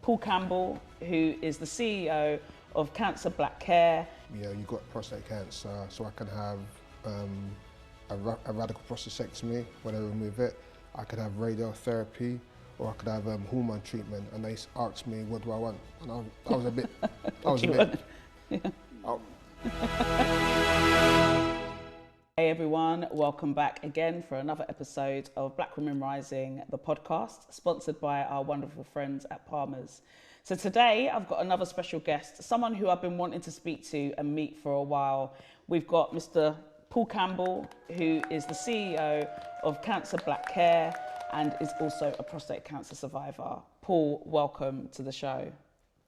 Paul Campbell, who is the CEO of Cancer Black Care. Yeah, you got prostate cancer, so I can have a radical prostatectomy when I remove it. I could have radiotherapy, or I could have hormone treatment. And they asked me, what do I want? And I was a bit, Hey everyone, welcome back again for another episode of Black Women Rising, the podcast, sponsored by our wonderful friends at Palmer's. So today I've got another special guest, someone who I've been wanting to speak to and meet for a while. We've got Mr. Paul Campbell, who is the CEO of Cancer Black Care and is also a prostate cancer survivor. Paul, welcome to the show.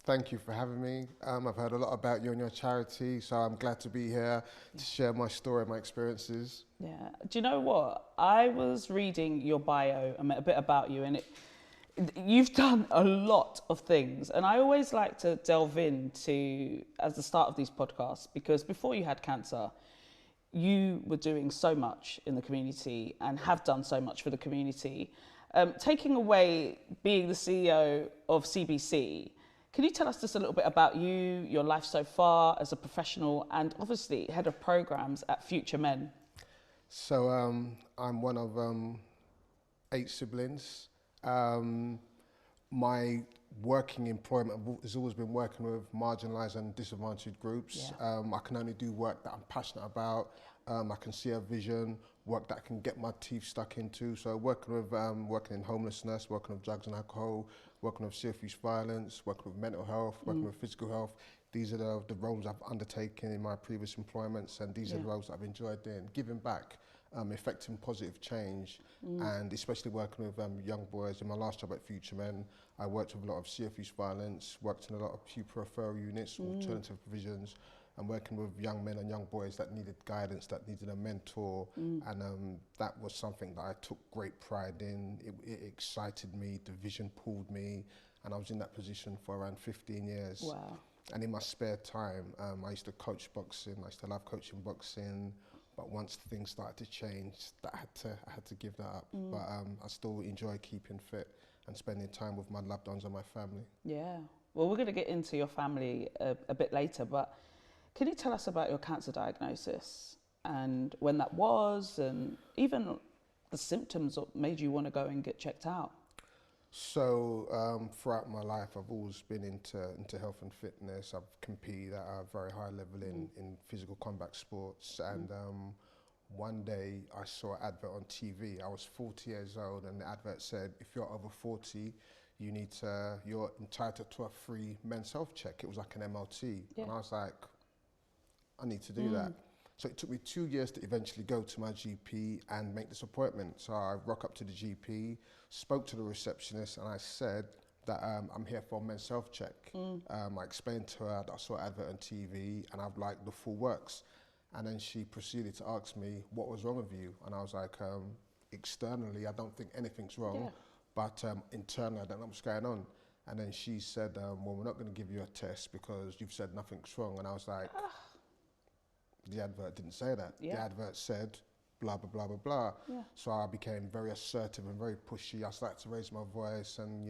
Thank you for having me. I've heard a lot about you and your charity, so I'm glad to be here to share my story, my experiences. Yeah. Do you know what? I was reading your bio and a bit about you, and you've done a lot of things. And I always like to delve into, as the start of these podcasts, because before you had cancer, you were doing so much in the community and have done so much for the community. Taking away being the CEO of CBC, can you tell us just a little bit about you, your life so far as a professional, and obviously head of programs at Future Men? So I'm one of 8 siblings. My working employment has always been working with marginalised and disadvantaged groups. Yeah. I can only do work that I'm passionate about. I can see a vision, work that I can get my teeth stuck into. So working in homelessness, working with drugs and alcohol, working with serious youth violence, working with mental health, working with physical health. These are the roles I've undertaken in my previous employments, and these are the roles I've enjoyed doing. Giving back, effecting positive change, and especially working with young boys. In my last job at Future Men, I worked with a lot of serious youth violence, worked in a lot of pupil referral units, alternative provisions, and working with young men and young boys that needed guidance, that needed a mentor, and that was something that I took great pride in. It excited me, the vision pulled me, and I was in that position for around 15 years. Wow. And in my spare time, I used to coach boxing, I used to love coaching boxing, but once things started to change, I had to give that up. But I still enjoy keeping fit and spending time with my loved ones and my family. Yeah. Well, we're going to get into your family a bit later, but can you tell us about your cancer diagnosis and when that was, and even the symptoms that made you want to go and get checked out? So throughout my life, I've always been into health and fitness. I've competed at a very high level in physical combat sports. And one day I saw an advert on TV. I was 40 years old, and the advert said, if you're over 40, you're entitled to a free men's health check. It was like an MLT. Yeah. And I was like, I need to do that. So it took me 2 years to eventually go to my GP and make this appointment. So I rock up to the GP, spoke to the receptionist, and I said that I'm here for a men's health check. I explained to her that I saw an advert on TV and I've liked the full works. And then she proceeded to ask me, what was wrong with you? And I was like, externally, I don't think anything's wrong, but internally, I don't know what's going on. And then she said, well, we're not going to give you a test because you've said nothing's wrong. And I was like, the advert didn't say that. The advert said blah, blah, blah, blah, blah. So I became very assertive and very pushy. I started to raise my voice, and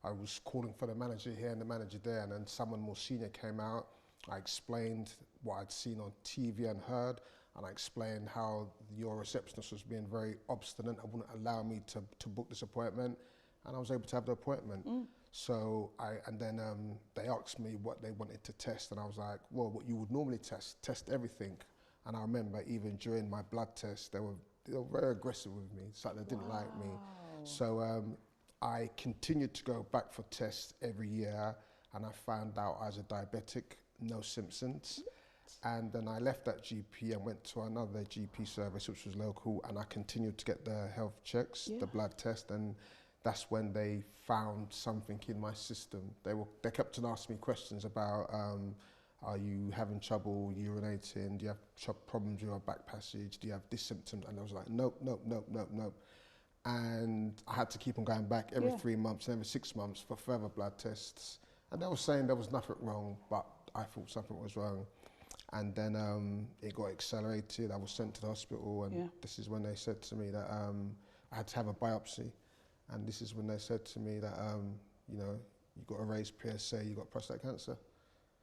I was calling for the manager here and the manager there, and then someone more senior came out. I explained what I'd seen on TV and heard, and I explained how your receptionist was being very obstinate and wouldn't allow me to book this appointment, and I was able to have the appointment. So then they asked me what they wanted to test, and I was like, well, what you would normally test everything. And I remember even during my blood test, they were very aggressive with me. It's like they didn't like me. So I continued to go back for tests every year, and I found out I was a diabetic, no symptoms. And then I left that GP and went to another GP service, which was local, and I continued to get the health checks, the blood test, and that's when they found something in my system. They kept on asking me questions about, are you having trouble urinating? Do you have problems with your back passage? Do you have this symptom? And I was like, nope, nope, nope, nope, nope. And I had to keep on going back every 3 months and every 6 months for further blood tests. And they were saying there was nothing wrong, but I thought something was wrong. And then it got accelerated. I was sent to the hospital, and this is when they said to me that I had to have a biopsy. And this is when they said to me that, you got a raised PSA, you got prostate cancer.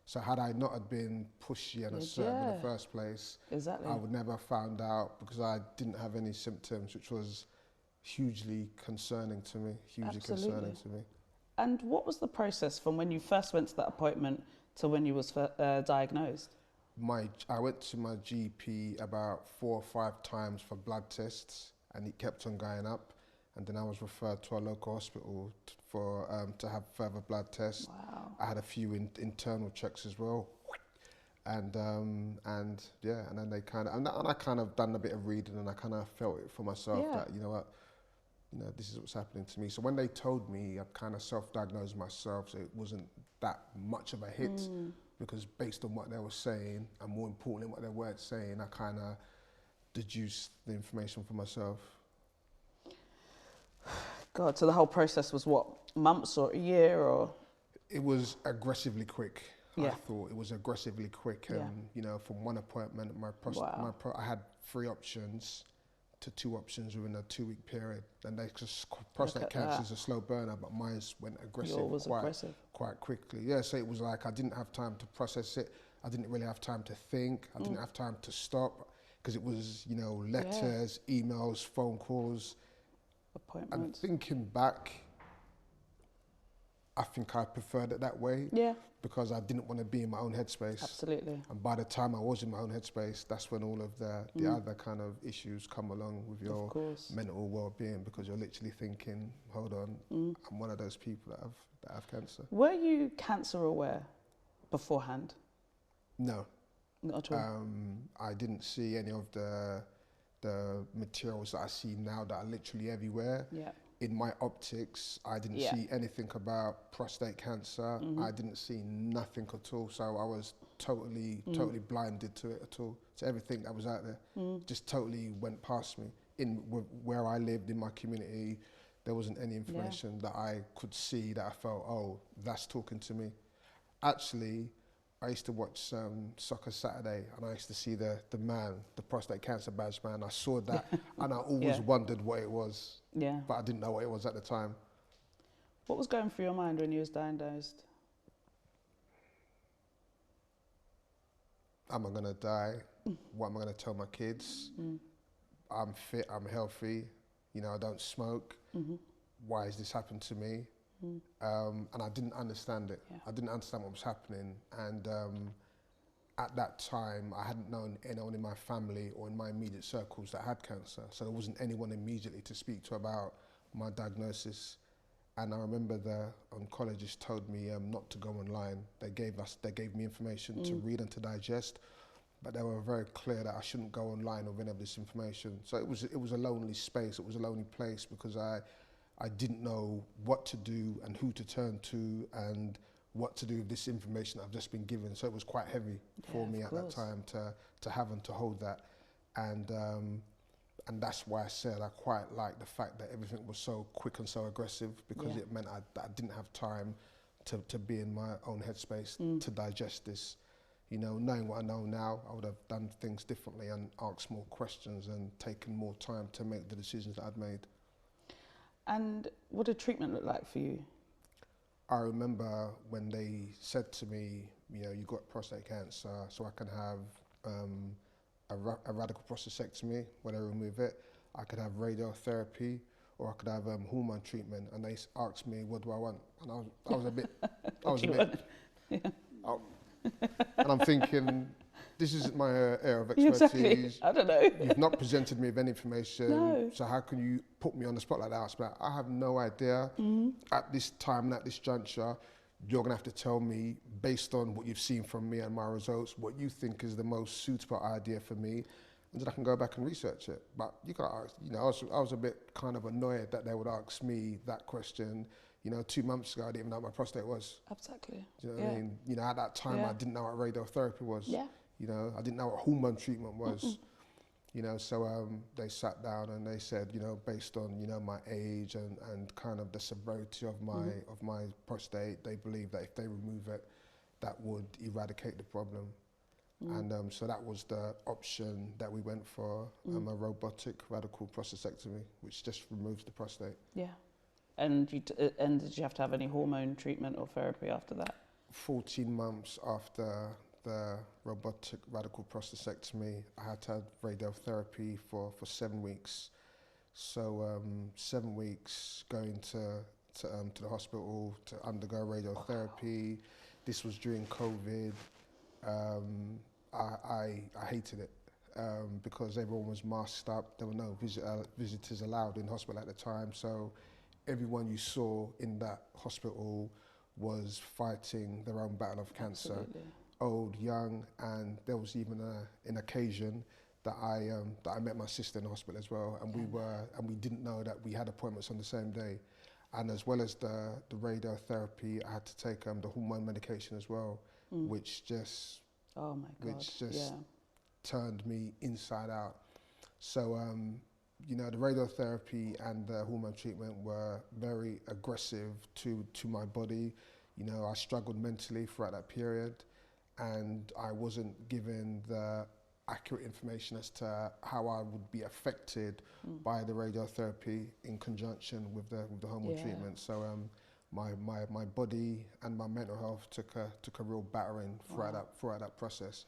So had I not had been pushy and assertive in the first place, exactly, I would never have found out because I didn't have any symptoms, which was hugely concerning to me, concerning to me. And what was the process from when you first went to that appointment to when you was diagnosed? I went to my GP about 4 or 5 times for blood tests, and it kept on going up. And then I was referred to a local hospital to have further blood tests. Wow. I had a few internal checks as well, and then they kind of and I kind of done a bit of reading, and I kind of felt it for myself that you know what, this is what's happening to me. So when they told me, I kind of self-diagnosed myself, so it wasn't that much of a hit because based on what they were saying, and more importantly what they weren't saying, I kind of deduced the information for myself. God, so the whole process was what, months or a year or? It was aggressively quick. Yeah. I thought it was aggressively quick, and from one appointment, I had 3 options to 2 options within a 2-week period. And prostate cancer is a slow burner, but mine went aggressive quite quickly. Yeah, so it was like I didn't have time to process it. I didn't really have time to think. I didn't have time to stop because it was, letters, emails, phone calls. Appointments. And thinking back, I think I preferred it that way. Yeah. Because I didn't want to be in my own headspace. Absolutely. And by the time I was in my own headspace, that's when all of the other kind of issues come along with your mental well-being, because you're literally thinking, hold on, I'm one of those people that have cancer. Were you cancer aware beforehand? No. Not at all? I didn't see any of the materials that I see now that are literally everywhere. Yeah. In my optics, I didn't see anything about prostate cancer. I didn't see nothing at all. So I was totally blinded to it at all. To everything that was out there, just totally went past me. Where I lived in my community, there wasn't any information that I could see that I felt, oh, that's talking to me. Actually, I used to watch Soccer Saturday, and I used to see the prostate cancer badge man. I saw that, and I always wondered what it was. Yeah. But I didn't know what it was at the time. What was going through your mind when you was diagnosed? Am I gonna die? What am I gonna tell my kids? I'm fit, I'm healthy, I don't smoke. Why has this happened to me? And I didn't understand it. I didn't understand what was happening. And at that time, I hadn't known anyone in my family or in my immediate circles that had cancer. So there wasn't anyone immediately to speak to about my diagnosis. And I remember the oncologist told me not to go online. They gave me information to read and to digest, but they were very clear that I shouldn't go online with any of this information. So it was a lonely space. It was a lonely place because I didn't know what to do and who to turn to and what to do with this information I've just been given. So it was quite heavy for me at that time to have and to hold that. And that's why I said I quite like the fact that everything was so quick and so aggressive, because it meant I didn't have time to be in my own headspace to digest this. Knowing what I know now, I would have done things differently and asked more questions and taken more time to make the decisions that I'd made. And what did treatment look like for you? I remember when they said to me, you got prostate cancer, so I can have a radical prostatectomy where they remove it. I could have radiotherapy, or I could have hormone treatment. And they asked me, what do I want? And I was a bit, and I'm thinking, this isn't my area of expertise. Exactly. I don't know. You've not presented me with any information. So how can you put me on the spot like that? I have no idea. At this time and at this juncture, you're going to have to tell me, based on what you've seen from me and my results, what you think is the most suitable idea for me, and then I can go back and research it. But you can't ask, I was a bit kind of annoyed that they would ask me that question. 2 months ago, I didn't even know what my prostate was. Exactly. Do you know what I mean? At that time, I didn't know what radiotherapy was. Yeah. I didn't know what hormone treatment was. So they sat down and they said, based on, my age and kind of the severity of my prostate, they believe that if they remove it, that would eradicate the problem. And so that was the option that we went for, a robotic radical prostatectomy, which just removes the prostate. Yeah. And and did you have to have any hormone treatment or therapy after that? 14 months after the robotic radical prostatectomy, I had to have radiotherapy for 7 weeks. So 7 weeks going to the hospital to undergo radiotherapy. This was during COVID. I hated it because everyone was masked up. There were no visitors allowed in hospital at the time. So everyone you saw in that hospital was fighting their own battle of cancer. Absolutely. Old, young, and there was even an occasion that I met my sister in the hospital as well, and we didn't know that we had appointments on the same day. And as well as the radiotherapy, I had to take the hormone medication as well, which just Oh my God. turned me inside out. So you know, the radiotherapy and the hormone treatment were very aggressive to my body. You know, I struggled mentally throughout that period, and I wasn't given the accurate information as to how I would be affected by the radiotherapy in conjunction with the hormone treatment. So my body and my mental health took a real battering throughout that process.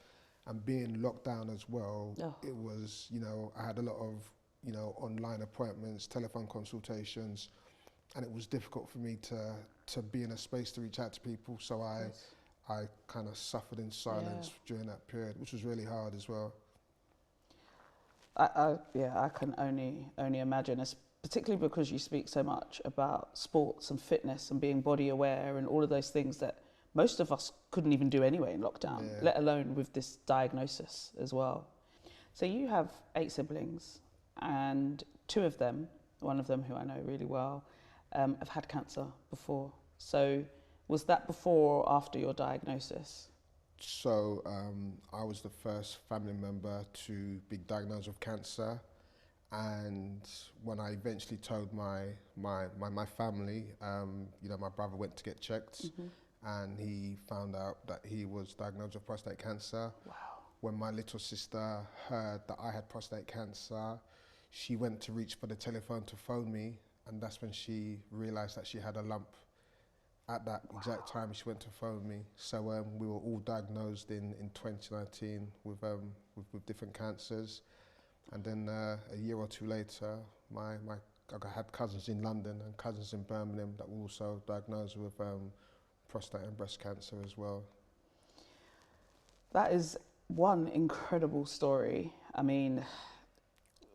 And being locked down as well, it was, you know, I had a lot of, you know, online appointments, telephone consultations, and it was difficult for me to be in a space to reach out to people. So I kind of suffered in silence during that period, which was really hard as well. I can only imagine, particularly because you speak so much about sports and fitness and being body aware and all of those things that most of us couldn't even do anyway in lockdown, let alone with this diagnosis as well. So you have 8 siblings, and 2 of them, one of them who I know really well, have had cancer before. So was that before or after your diagnosis? So I was the first family member to be diagnosed with cancer, and when I eventually told my family, you know, my brother went to get checked, and he found out that he was diagnosed with prostate cancer. Wow. When my little sister heard that I had prostate cancer, she went to reach for the telephone to phone me, and that's when she realised that she had a lump. At that exact time, she went to phone me. So we were all diagnosed in 2019 with different cancers. And then a year or 2 later, I had cousins in London and cousins in Birmingham that were also diagnosed with prostate and breast cancer as well. That is one incredible story. I mean,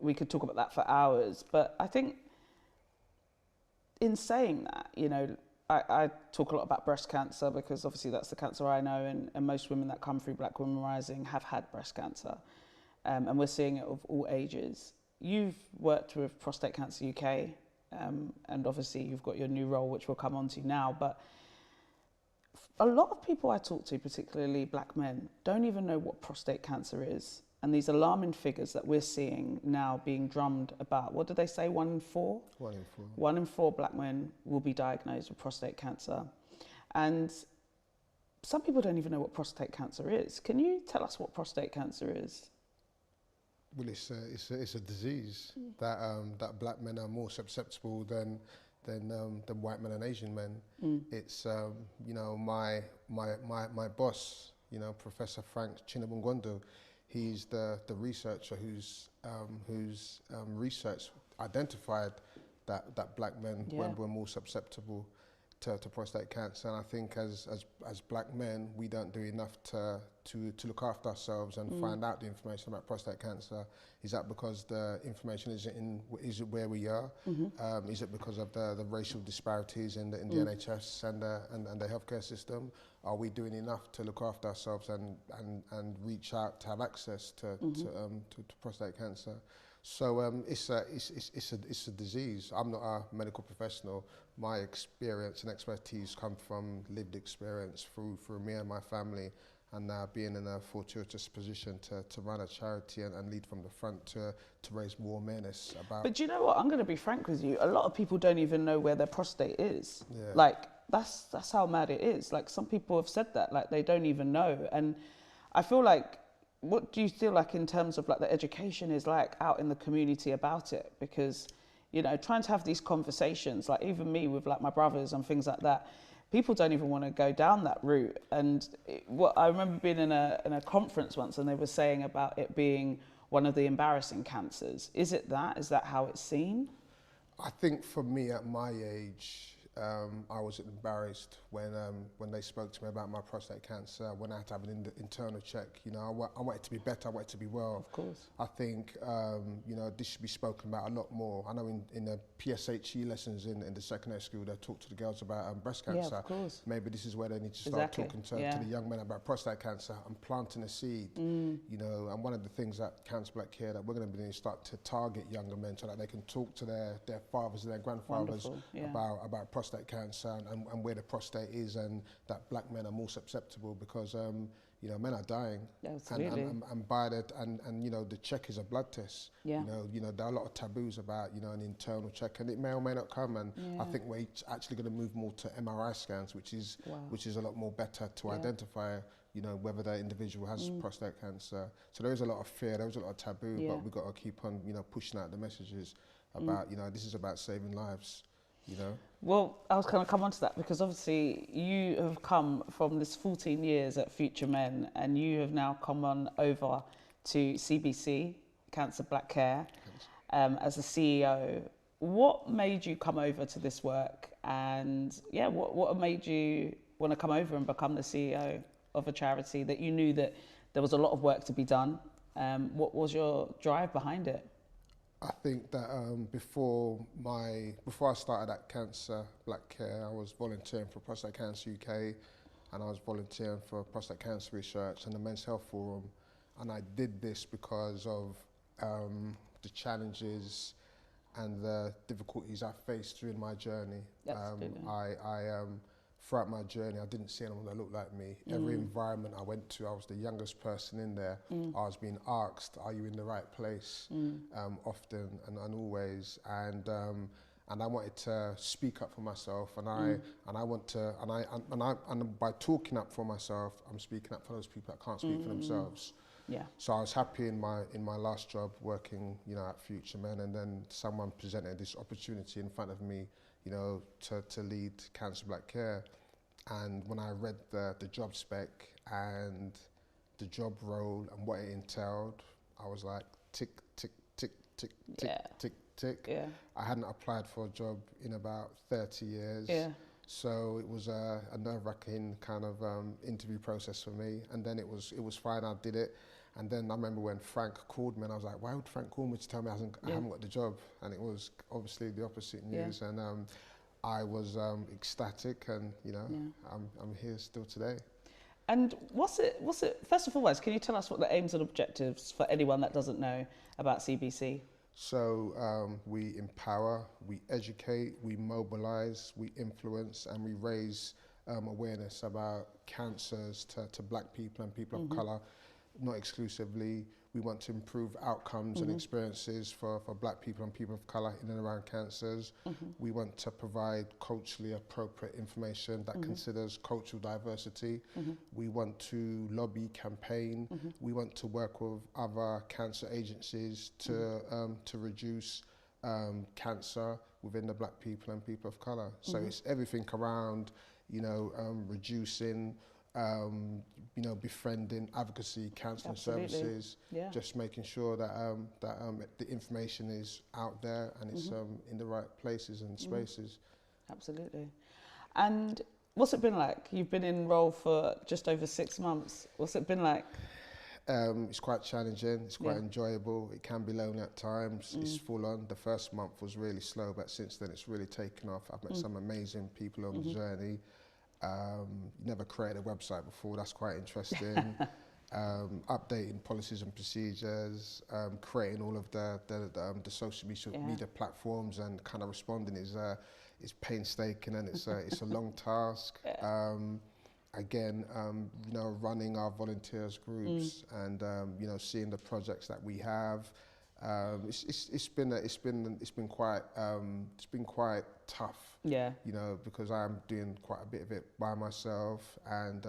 we could talk about that for hours, but I think in saying that, you know, I talk a lot about breast cancer because obviously that's the cancer I know, and most women that come through Black Women Rising have had breast cancer, and we're seeing it of all ages. You've worked with Prostate Cancer UK, and obviously you've got your new role, which we'll come on to now, but a lot of people I talk to, particularly Black men, don't even know what prostate cancer is. And these alarming figures that we're seeing now being drummed about, what did they say, 1 in 4? 1 in 4. 1 in 4 Black men will be diagnosed with prostate cancer. And some people don't even know what prostate cancer is. Can you tell us what prostate cancer is? Well, it's a disease that Black men are more susceptible than white men and Asian men. It's you know, my boss, you know, Professor Frank Chinabungondo, he's the researcher whose research identified that Black men were more susceptible to prostate cancer. And I think as Black men, we don't do enough to look after ourselves and find out the information about prostate cancer. Is that because the information isn't where we are? Is it because of the racial disparities in the NHS and the healthcare system? Are we doing enough to look after ourselves and reach out to have access to prostate cancer? So it's a disease. I'm not a medical professional. My experience and expertise come from lived experience through me and my family, and now being in a fortuitous position to run a charity and lead from the front to raise more awareness about. But do you know what? I'm going to be frank with you. A lot of people don't even know where their prostate is. Yeah. Like that's how mad it is. Like some people have said that, like they don't even know. And I feel like, what do you feel like in terms of like the education is like out in the community about it? Because, you know, trying to have these conversations, like even me with like my brothers and things like that, people don't even want to go down that route. And what I remember being in a conference once, and they were saying about it being one of the embarrassing cancers. Is it that? Is that how it's seen? I think for me at my age, I was embarrassed when they spoke to me about my prostate cancer, when I had to have an internal check. You know, I wanted to be better, I wanted to be well. Of course. I think, you know, this should be spoken about a lot more. I know in the PSHE lessons in the secondary school, they talk to the girls about breast cancer. Yeah, of course. Maybe this is where they need to start talking to the young men about prostate cancer and planting a seed. You know, and one of the things that Cancer Black Care that we're going to be doing is start to target younger men so that they can talk to their fathers and their grandfathers about prostate cancer and where the prostate is, and that black men are more susceptible because you know, men are dying. Absolutely. And by that, and you know, the check is a blood test. Yeah. You know, there are a lot of taboos about, you know, an internal check, and it may or may not come. And I think we're actually going to move more to MRI scans, which is a lot more better to identify, you know, whether that individual has prostate cancer. So there is a lot of fear, there is a lot of taboo, but we've got to keep on, you know, pushing out the messages about, you know, this is about saving lives. You know? Well, I was going to come on to that because obviously you have come from this 14 years at Future Men, and you have now come on over to CBC, Cancer Black Care, as the CEO. What made you come over to this work? And yeah, what made you want to come over and become the CEO of a charity that you knew that there was a lot of work to be done? What was your drive behind it? I think that before I started at Cancer Black Care, I was volunteering for Prostate Cancer UK, and I was volunteering for prostate cancer research and the Men's Health Forum, and I did this because of the challenges and the difficulties I faced during my journey. Throughout my journey, I didn't see anyone that looked like me. Every environment I went to, I was the youngest person in there. I was being asked, "Are you in the right place?" Often and always. And I wanted to speak up for myself, and by talking up for myself, I'm speaking up for those people that can't speak for themselves. Yeah. So I was happy in my last job working, you know, at Future Men, and then someone presented this opportunity in front of me, you know, to lead Cancer Black Care. And when I read the job spec and the job role and what it entailed, I was like, tick, tick, tick, tick, tick, tick, tick. Yeah. I hadn't applied for a job in about 30 years. Yeah. So it was a nerve-wracking kind of interview process for me. And then it was fine, I did it. And then I remember when Frank called me, and I was like, why would Frank call me to tell me I haven't got the job? And it was obviously the opposite news. And I was ecstatic, and you know, I'm here still today. And what's it? First and foremost, can you tell us what the aims and objectives for anyone that doesn't know about CBC? So we empower, we educate, we mobilise, we influence, and we raise awareness about cancers to black people and people of colour. Not exclusively. We want to improve outcomes and experiences for black people and people of colour in and around cancers. We want to provide culturally appropriate information that considers cultural diversity. We want to lobby, campaign. We want to work with other cancer agencies to reduce cancer within the black people and people of colour. So it's everything around, you know, reducing, you know, befriending, advocacy, counselling services, just making sure that the information is out there and it's in the right places and spaces. Absolutely. And what's it been like? You've been in role for just over 6 months. What's it been like? It's quite challenging, it's quite enjoyable, it can be lonely at times, it's full on. The first month was really slow, but since then it's really taken off. I've met some amazing people on the journey. Never created a website before, that's quite interesting. Updating policies and procedures, creating all of the social media platforms, and kind of responding is painstaking, and it's a long task. Again, you know, running our volunteers groups and you know, seeing the projects that we have. It's been quite tough. Yeah. You know, because I'm doing quite a bit of it by myself, and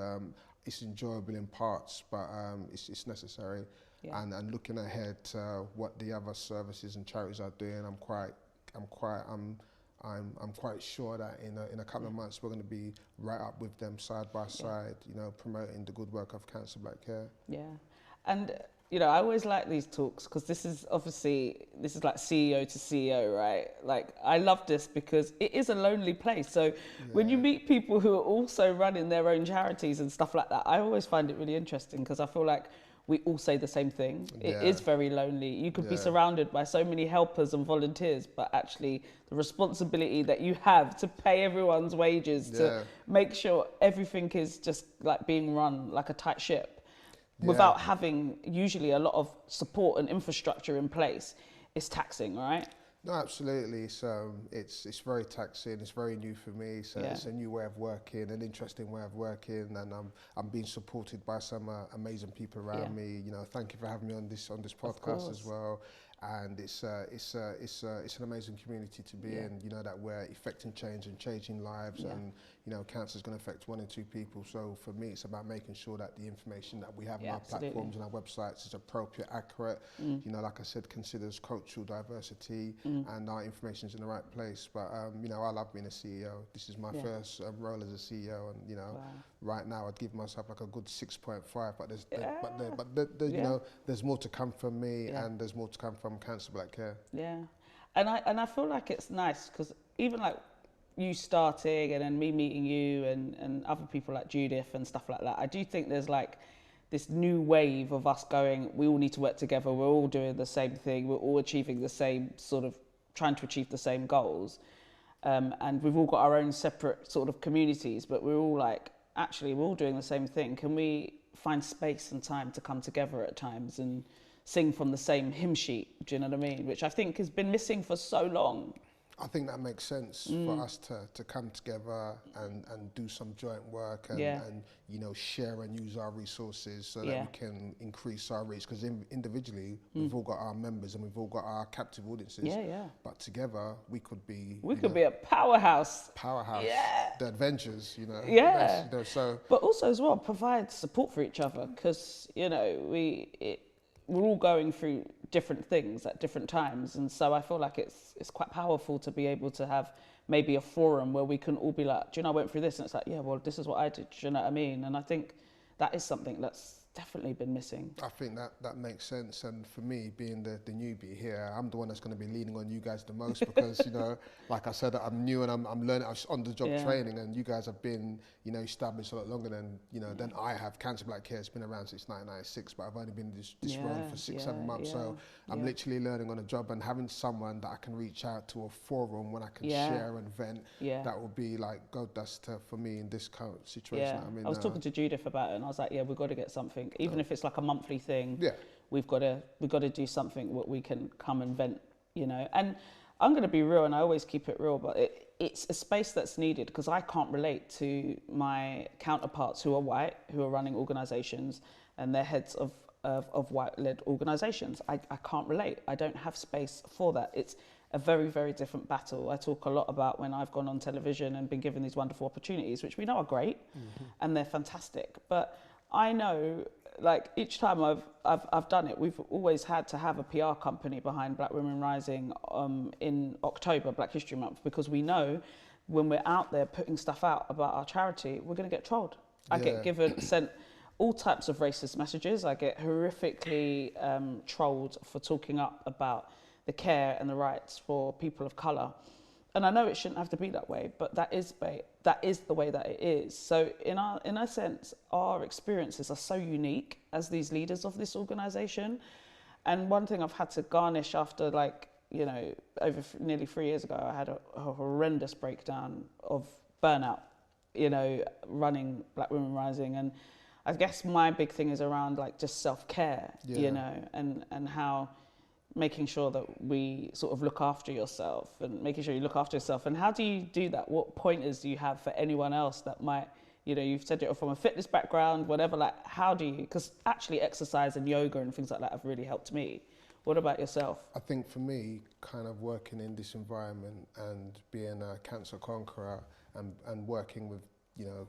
it's enjoyable in parts, but it's necessary. And looking ahead to what the other services and charities are doing, I'm quite I'm quite sure that in a couple of months we're going to be right up with them side by side, you know, promoting the good work of Cancer Black Care. Yeah, and you know, I always like these talks because this is like CEO to CEO, right? Like, I love this because it is a lonely place. So when you meet people who are also running their own charities and stuff like that, I always find it really interesting because I feel like we all say the same thing. It is very lonely. You could be surrounded by so many helpers and volunteers, but actually the responsibility that you have to pay everyone's wages, to make sure everything is just like being run like a tight ship, without having usually a lot of support and infrastructure in place, is taxing, right? No, absolutely. So it's very taxing. It's very new for me. So it's a new way of working, an interesting way of working, and I'm being supported by some amazing people around me. You know, thank you for having me on this podcast as well. And it's an amazing community to be in. You know, that we're effecting change and changing lives, and you know, cancer is going to affect 1 in 2 people. So for me, it's about making sure that the information that we have on our platforms and our websites is appropriate, accurate. You know, like I said, considers cultural diversity, and our information is in the right place. But you know, I love being a CEO. This is my first role as a CEO, and you know, right now I'd give myself like a good 6.5. But you know, there's more to come from me, and there's more to come from Cancer Black Care. Yeah, and I feel like it's nice because even like you starting and then me meeting you and other people like Judith and stuff like that, I do think there's like this new wave of us going, we all need to work together, we're all doing the same thing, we're all achieving the same sort of, trying to achieve the same goals, and we've all got our own separate sort of communities, but we're all like, actually we're all doing the same thing. Can we find space and time to come together at times and sing from the same hymn sheet? Do you know what I mean? Which I think has been missing for so long. I think that makes sense for us to come together and do some joint work and you know, share and use our resources so that we can increase our reach. Because individually, we've all got our members and we've all got our captive audiences. But together, we could be... We could be a powerhouse. The Avengers, you know. You know, so. But also as well, provide support for each other because, you know, we're all going through different things at different times, and so I feel like it's quite powerful to be able to have maybe a forum where we can all be like, do you know, I went through this, and it's like, yeah, well, this is what I did, do you know what I mean? And I think that is something that's definitely been missing. I think that makes sense, and for me, being the newbie here, I'm the one that's going to be leaning on you guys the most because, you know, like I said, I'm new and I'm learning, I'm on the job training, and you guys have been, you know, established a lot longer than, you know, than I have. Cancer Black Care has been around since 1996, but I've only been in this role for 6-7 months, so I'm literally learning on the job, and having someone that I can reach out to, a forum when I can share and vent, that will be like gold dust for me in this current situation. I was talking to Judith about it, and I was like, yeah, we've got to get something, even if it's like a monthly thing. We've got to do something where we can come and vent, you know. And I'm going to be real, and I always keep it real, but it's a space that's needed because I can't relate to my counterparts who are white, who are running organisations and they're heads of white-led organisations. I can't relate. I don't have space for that. It's a very, very different battle. I talk a lot about when I've gone on television and been given these wonderful opportunities, which we know are great and they're fantastic. But I know, like, each time I've done it, we've always had to have a PR company behind Black Women Rising in October, Black History Month, because we know when we're out there putting stuff out about our charity, we're going to get trolled. I get sent all types of racist messages. I get horrifically trolled for talking up about the care and the rights for people of colour. And I know it shouldn't have to be that way, but that is the way that it is. So in a sense, our experiences are so unique as these leaders of this organisation. And one thing I've had to garnish after, like, you know, over nearly 3 years ago, I had a horrendous breakdown of burnout, you know, running Black Women Rising. And I guess my big thing is around, like, just self-care, you know, and how making sure that we sort of look after yourself and making sure you look after yourself. And how do you do that? What pointers do you have for anyone else that might, you know, you've said you're from a fitness background, whatever, like, how do you, because actually exercise and yoga and things like that have really helped me. What about yourself? I think for me, kind of working in this environment and being a cancer conqueror and working with, you know,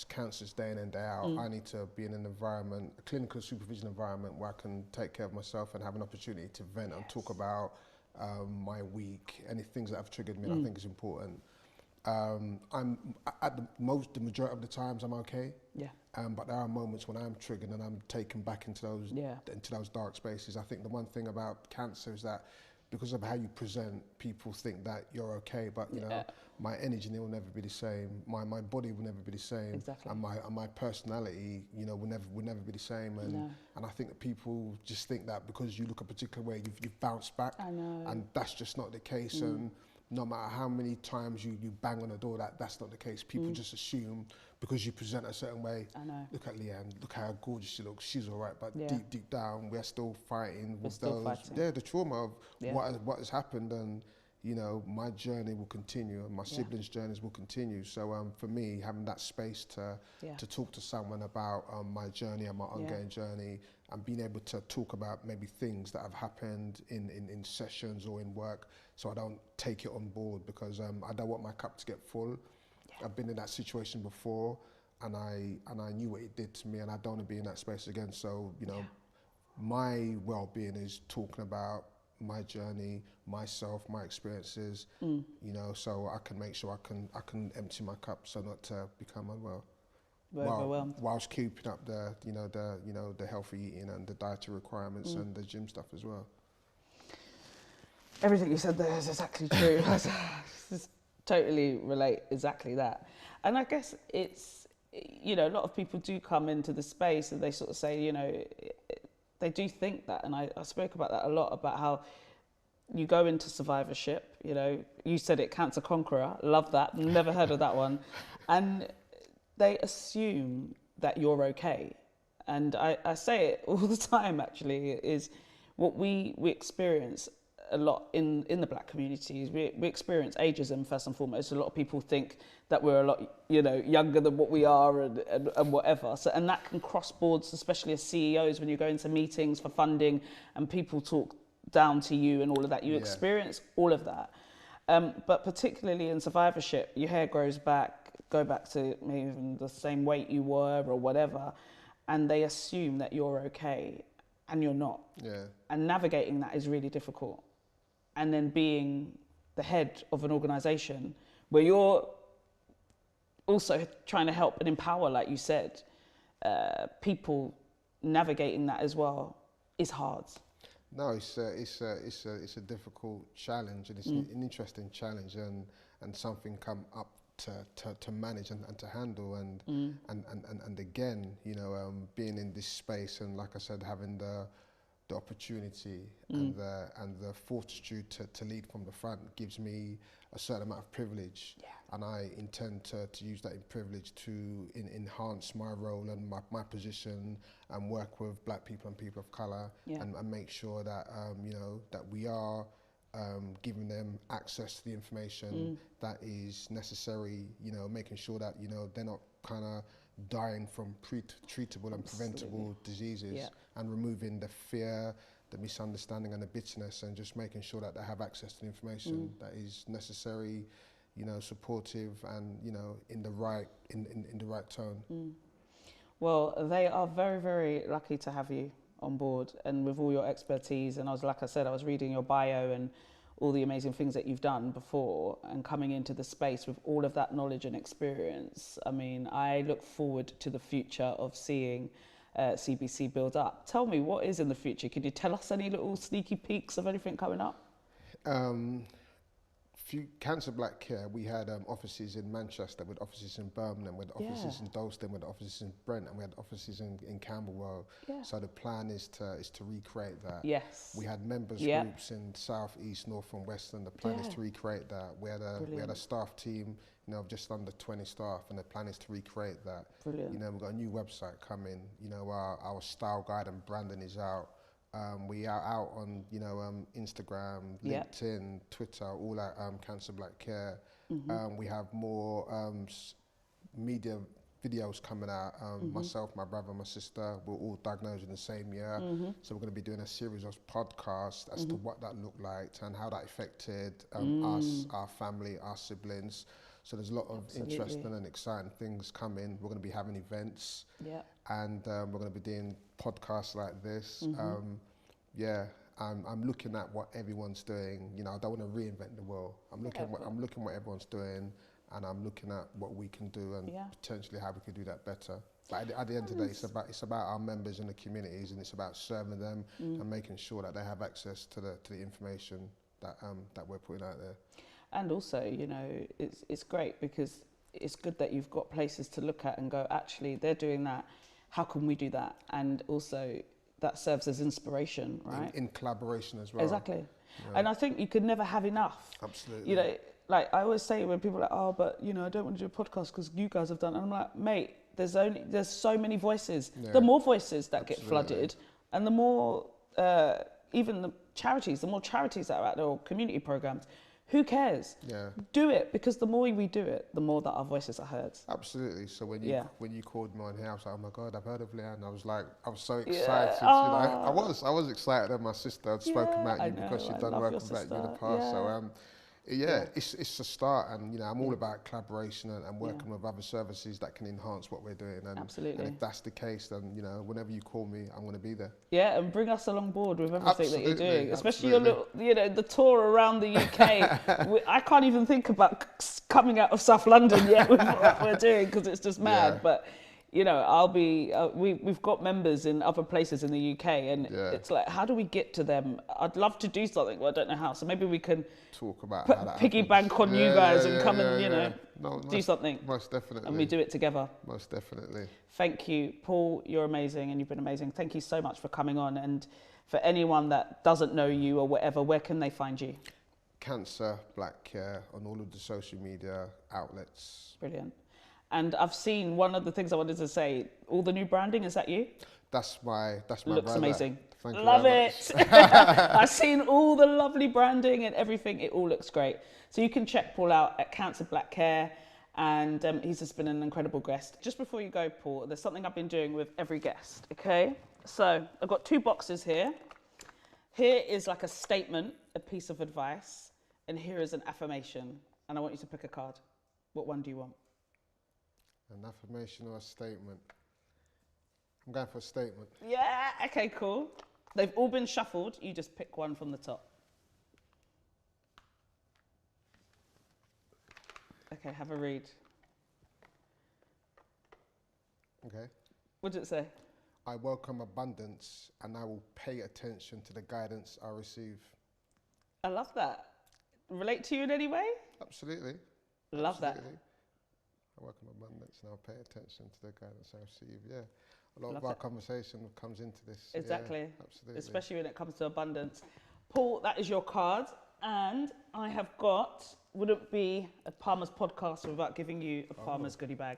cancers day in and day out, I need to be in an environment, a clinical supervision environment where I can take care of myself and have an opportunity to vent and talk about my week, any things that have triggered me, I think is important. I'm at the majority of the times I'm okay. Yeah. But there are moments when I'm triggered and I'm taken back into those dark spaces. I think the one thing about cancer is that because of how you present, people think that you're okay, but you know, my energy will never be the same. My body will never be the same. Exactly. And my personality, you know, will never be the same. And I think that people just think that because you look a particular way, you've bounced back. I know. And that's just not the case. And no matter how many times you bang on the door, that's not the case. People just assume because you present a certain way. I know. Look at Leanne, look how gorgeous she looks. She's all right, but Yeah. deep down, we're still fighting with still those. fighting. Yeah, the trauma of Yeah. what has happened, and you know, my journey will continue, and my siblings' journeys will continue. So for me, having that space to talk to someone about my journey and my ongoing journey, and being able to talk about maybe things that have happened in sessions or in work, so I don't take it on board, because I don't want my cup to get full. I've been in that situation before, and I knew what it did to me, and I don't want to be in that space again. So you know, my well-being is talking about my journey, myself, my experiences, you know, so I can make sure I can empty my cup, so not to become unwell. Overwhelmed. Whilst keeping up the healthy eating and the dietary requirements and the gym stuff as well. Everything you said there is exactly true. I just totally relate exactly that. And I guess it's, you know, a lot of people do come into the space and they sort of say, you know, they do think that. And I spoke about that a lot, about how you go into survivorship, you know, you said it, cancer conqueror, love that, never heard of that one. And they assume that you're okay. And I say it all the time, actually, is what we experience a lot in the black communities. We experience ageism first and foremost. A lot of people think that we're a lot, you know, younger than what we are and whatever. So, and that can cross boards, especially as CEOs, when you go into meetings for funding and people talk down to you and all of that. You experience all of that. But particularly in survivorship, your hair grows back, go back to maybe even the same weight you were or whatever, and they assume that you're okay and you're not. Yeah. And navigating that is really difficult. And then being the head of an organisation where you're also trying to help and empower, like you said, people, navigating that as well is hard. No, it's a difficult challenge, and it's an interesting challenge, and something come up to manage and to handle, and again, you know, being in this space, and like I said, having the opportunity and the fortitude to lead from the front gives me a certain amount of privilege, and I intend to use that in privilege to enhance my role and my position, and work with black people and people of colour, and make sure that you know, that we are giving them access to the information that is necessary, you know, making sure that, you know, they're not kind of dying from treatable and preventable diseases, and removing the fear, the misunderstanding and the bitterness, and just making sure that they have access to the information that is necessary, you know, supportive, and, you know, in the right tone. Well, they are very, very lucky to have you on board, and with all your expertise. And like I said, I was reading your bio and all the amazing things that you've done before, and coming into the space with all of that knowledge and experience. I mean, I look forward to the future of seeing CBC build up. Tell me, what is in the future? Can you tell us any little sneaky peeks of anything coming up? Cancer Black Care, we had offices in Manchester, with offices in Birmingham, with offices in Dalston, with offices in Brent, and we had offices in Camberwell. So the plan is to recreate that. We had members groups in South, East, North and West, and the plan is to recreate that. We had a staff team, you know, of just under 20 staff, and the plan is to recreate that. You know, we've got a new website coming, you know, our style guide and branding is out. We are out on, you know, Instagram, LinkedIn, Twitter, all at Cancer Black Care. We have more media videos coming out. Myself, my brother, my sister, we're all diagnosed in the same year. So we're going to be doing a series of podcasts as to what that looked like and how that affected us, our family, our siblings. So there's a lot of interesting and exciting things coming. We're going to be having events, and we're going to be doing podcasts like this. I'm looking at what everyone's doing. You know, I don't want to reinvent the wheel. I'm looking what everyone's doing, and I'm looking at what we can do and potentially how we could do that better. But at the end of the day, it's about our members in the communities, and it's about serving them and making sure that they have access to the information that we're putting out there. And also, you know, it's great because it's good that you've got places to look at and go, actually, they're doing that. How can we do that? And also, that serves as inspiration, right? In collaboration as well. Exactly. Yeah. And I think you could never have enough. Absolutely. You know, like I always say when people are like, oh, but, you know, I don't want to do a podcast because you guys have done it. And I'm like, mate, there's so many voices. Yeah. The more voices that get flooded, and the more, even the more charities that are out there, or community programs, who cares? Yeah. Do it, because the more we do it, the more that our voices are heard. Absolutely. So when you called me on here, I was like, oh my God, I've heard of Leanne. I was so excited. You know, I was excited that my sister had spoken about you because she'd done work about you in the past. So it's a start, and you know, I'm all about collaboration and working with other services that can enhance what we're doing. And, absolutely. And if that's the case, then you know, whenever you call me, I'm going to be there. Yeah, and bring us along board with everything that you're doing, especially your little, you know, the tour around the UK. I can't even think about coming out of South London yet with what we're doing because it's just mad. But you know, I'll be. We've got members in other places in the UK, and it's like, how do we get to them? I'd love to do something, but I don't know how. So maybe we can talk about how that piggy bank on you guys and come and you know do something. Most definitely. And we do it together. Most definitely. Thank you, Paul. You're amazing, and you've been amazing. Thank you so much for coming on. And for anyone that doesn't know you or whatever, where can they find you? Cancer Black Care on all of the social media outlets. Brilliant. And I've seen one of the things I wanted to say, all the new branding, is that you? That's my looks amazing. Thank you. Love it. I've seen all the lovely branding and everything. It all looks great. So you can check Paul out at Cancer Black Care, and he's just been an incredible guest. Just before you go, Paul, there's something I've been doing with every guest, okay? So I've got 2 boxes here. Here is like a statement, a piece of advice, and here is an affirmation. And I want you to pick a card. What one do you want? An affirmation or a statement? I'm going for a statement. Yeah, okay, cool. They've all been shuffled. You just pick one from the top. Okay, have a read. Okay. What did it say? I welcome abundance and I will pay attention to the guidance I receive. I love that. Relate to you in any way? Absolutely. Love that. I welcome abundance and I'll pay attention to the guidance I receive. Yeah, a lot of our conversation comes into this. Exactly. Yeah, absolutely. Especially when it comes to abundance. Paul, that is your card. And I have got, wouldn't be a Palmer's podcast without giving you a Palmer's goodie bag.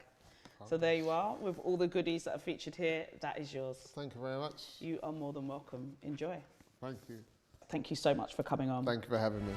So there you are, with all the goodies that are featured here. That is yours. Thank you very much. You are more than welcome. Enjoy. Thank you. Thank you so much for coming on. Thank you for having me.